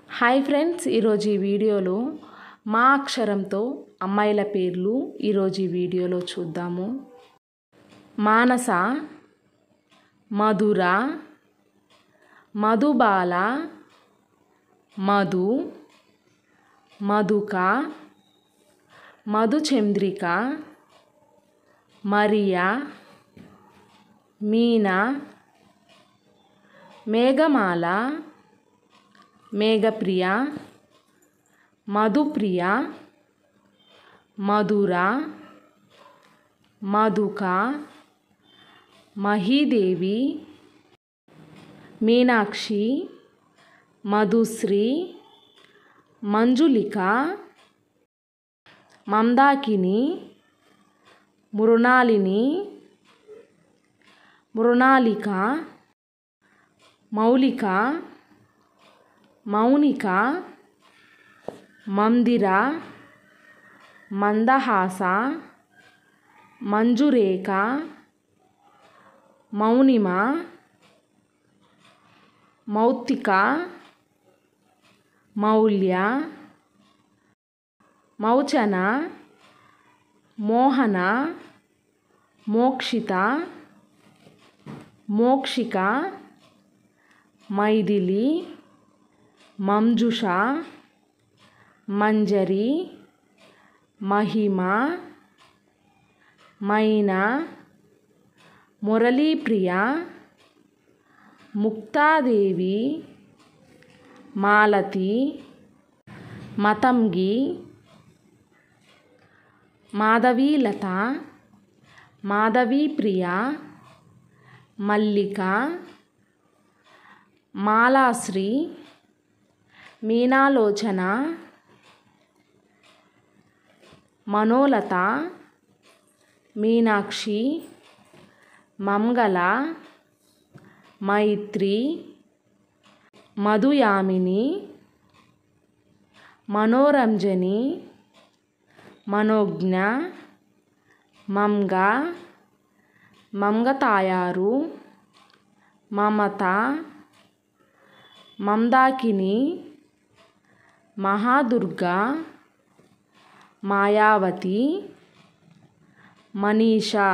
Hi friends, ఈరోజు ఈ వీడియోలో మా అక్షరంతో అమ్మాయిల పేర్లు ఈరోజు ఈ వీడియోలో చూద్దాము. మానస, మధుర, మధుబాల, మధు, మధుక, మధుచంద్రిక, మరియా, మీనా, మేఘమాల, మేఘప్రియ, మధుప్రియ, మధుర, మధుక, మహీదేవి, మీనాక్షి, మధుశ్రీ, మంజులిక, మందాకిని, మృణాలిని, మృణాలిక, మౌలిక, మౌనిక, మందిర, మందహాస, మంజురేఖ, మౌనిమ, మౌత్తిక, మౌల్య, మౌచన, మోహన, మోక్షిత, మోక్షిక, మైథిలి, మంజుష, మంజరి, మహిమ, మైనా, మురళీప్రియ, ముక్తాదేవి, మాలతి, మతంగి, మాధవీలత, మాధవీప్రియ, మల్లిక, మాలాశ్రీ, మీనాలోచన, మనోలత, మీనాక్షి, మంగళ, మైత్రి, మధుయామిని, మనోరంజని, మనోజ్ఞ, మంగ, మంగతాయారు, మమత, మందాకిని, మహాదుర్గ, మాయావతి, మనీషా.